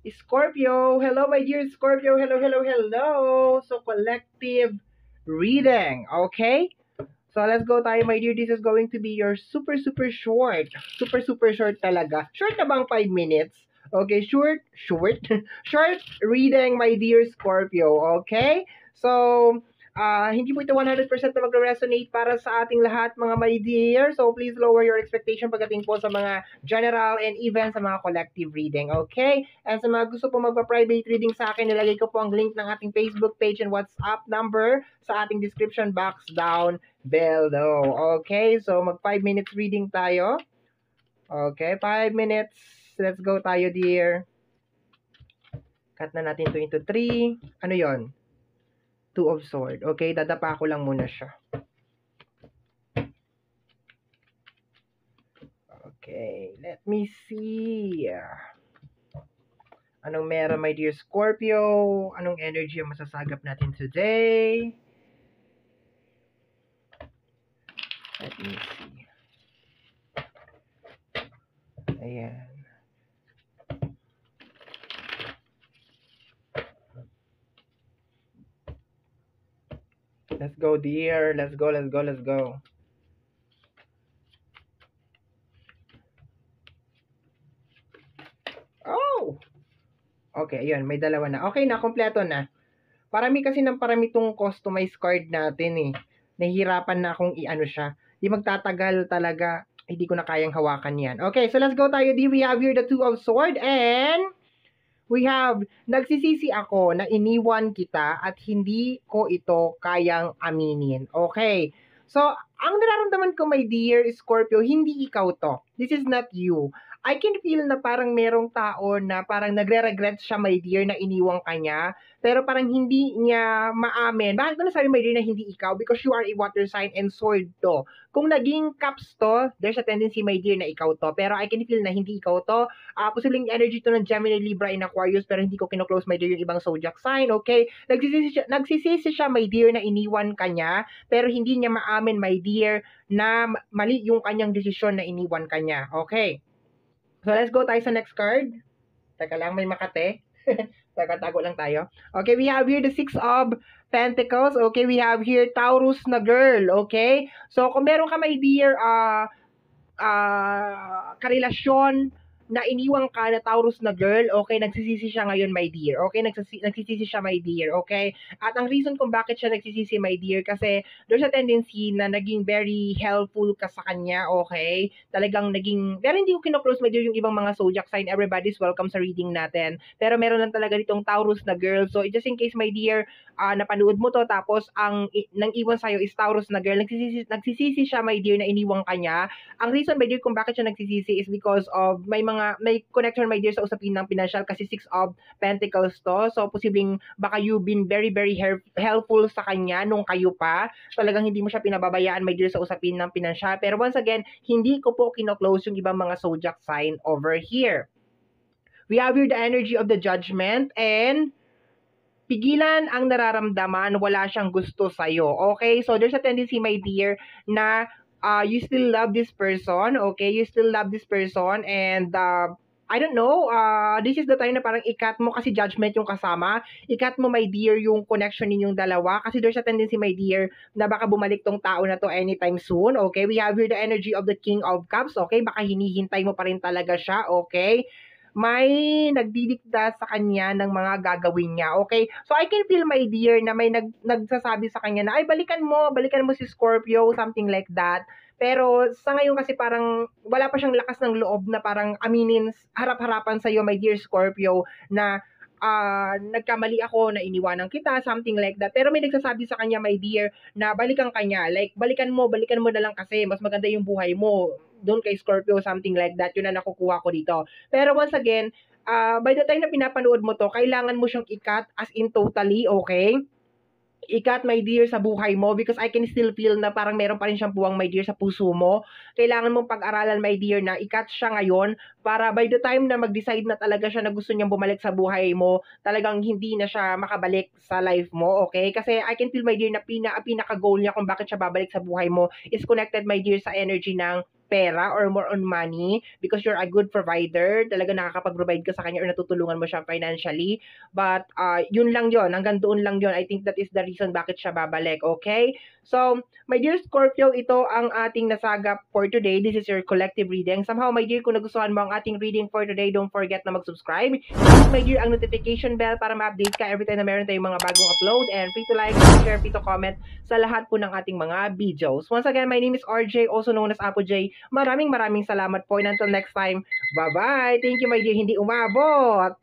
Scorpio. Hello, my dear Scorpio. Hello, hello, hello. So, collective reading. Okay? So, let's go tayo, my dear. This is going to be your super, super short. Super, super short talaga. Short na bang 5 minutes? Okay, short, short reading, my dear Scorpio. Okay? So, hindi po ito 100% na magre-resonate para sa ating lahat, mga my dear. So, please lower your expectation pagdating po sa mga general and even sa mga collective reading. Okay? And sa mga gusto po magpa-private reading sa akin, nilagay ko po ang link ng ating Facebook page and WhatsApp number sa ating description box down below. Okay? So, mag 5 minutes reading tayo. Okay? 5 minutes. Let's go tayo, dear. Cut na natin to into 3. Ano yon? 2 of sword. Okay? Dadapa ko lang muna siya. Okay. Let me see. Anong meron, my dear Scorpio? Anong energy ang masasagap natin today? Let me see. Ayan. Let's go, dear. Let's go, let's go, let's go. Oh! Okay, ayun. May dalawa na. Okay na, kompleto na. Parami kasi ng parami tong customized card natin eh. Nahihirapan na akong i-ano siya. Di magtatagal talaga. Hindi ko na kayang hawakan yan. Okay, so let's go tayo. We have here the 2 of sword and we have, nagsisisi ako na iniwan kita at hindi ko ito kayang aminin. Okay. So, ang nararamdaman ko, my dear Scorpio, hindi ikaw to. This is not you. I can feel na parang merong tao na parang nagre-regret siya, my dear, na iniwang kanya. Pero parang hindi niya maamin. Bakit ko nasabi, my dear, na hindi ikaw? Because you are a water sign and sword to. Kung naging cups to, there's a tendency, my dear, na ikaw to. Pero I can feel na hindi ikaw to. Posibleng energy to ng Gemini, Libra, and Aquarius, pero hindi ko kino-close, my dear, yung ibang zodiac sign, okay? Nagsisisi siya, my dear, na iniwan kanya, pero hindi niya maamin, my dear, na mali yung kanyang desisyon na iniwan kanya, okay? So, let's go tayo sa next card. Teka lang, may makate. Tago lang tayo. Okay, we have here the 6 of Pentacles. Okay, we have here Taurus na girl. Okay? So, kung meron ka, my dear, karelasyon na iniwang ka na Taurus na girl, okay, nagsisisi siya ngayon, my dear. Okay, nagsisisi siya, my dear. Okay? At ang reason kung bakit siya nagsisisi, my dear, kasi there's a tendency na naging very helpful ka sa kanya, okay? Talagang naging, pero hindi ko kino-close, my dear, yung ibang mga zodiac sign. Everybody's welcome sa reading natin. Pero meron lang talaga ditong Taurus na girl. So, just in case, my dear, napanood mo to, tapos ang nang iwan sa'yo is Taurus na girl, nagsisisi siya, my dear, na iniwang kanya. Ang reason, my dear, kung bakit siya nagsisisi is because of may connection, my dear, sa usapin ng financial kasi 6 of Pentacles to. So, posibleng baka you've been very, very helpful sa kanya nung kayo pa. Talagang hindi mo siya pinababayaan, my dear, sa usapin ng financial. Pero once again, hindi ko po kino-close yung ibang mga zodiac sign over here. We have here the energy of the Judgment and pigilan ang nararamdaman, wala siyang gusto sa'yo. Okay? So, there's a tendency, my dear, na you still love this person, okay? You still love this person and I don't know, this is the time na parang ikat mo kasi judgment yung kasama. Ikat mo, my dear, yung connection ninyong dalawa kasi there's a tendency, my dear, na baka bumalik tong tao na to anytime soon, okay? We have here the energy of the King of Cups, okay? Baka hinihintay mo pa rin talaga siya, okay? May nagdidikta sa kanya ng mga gagawin niya, okay? So, I can feel, my dear, na may nagsasabi sa kanya na, ay, balikan mo si Scorpio, something like that. Pero, sa ngayon kasi parang, wala pa siyang lakas ng loob na parang aminin, harap-harapan sa'yo, my dear Scorpio, na, nagkamali ako, na iniwanan kita, something like that. Pero may nagsasabi sa kanya, my dear, na balikan kanya. Like, balikan mo na lang kasi, mas maganda yung buhay mo. Doon kay Scorpio, something like that. Yun na nakukuha ko dito. Pero once again, by the time na pinapanood mo to, kailangan mo siyang ikat as in totally, okay? Ikat, my dear, sa buhay mo because I can still feel na parang meron pa rin siyang puwang, my dear, sa puso mo. Kailangan mong pag-aralan, my dear, na ikat siya ngayon para by the time na mag-decide na talaga siya na gusto niyang bumalik sa buhay mo, talagang hindi na siya makabalik sa life mo, okay? Kasi I can feel, my dear, na pinaka-goal niya kung bakit siya babalik sa buhay mo is connected, my dear, sa energy ng pera or more on money because you're a good provider. Talaga nakakapag-provide ka sa kanya or natutulungan mo siya financially. But yun lang yon, hanggang doon lang yon. I think that is the reason bakit siya babalik, okay? So, my dear Scorpio, ito ang ating nasagap for today. This is your collective reading. Somehow, my dear, kung nagustuhan mo ang ating reading for today, don't forget na mag-subscribe. Hit, my dear, ang notification bell para ma-update ka every time na meron tayong mga bagong upload. And free to like, free to share, free to comment sa lahat po ng ating mga videos. Once again, my name is RJ, also known as Apo J. Maraming salamat po. And until next time, bye-bye. Thank you, my dear. Hindi umabot.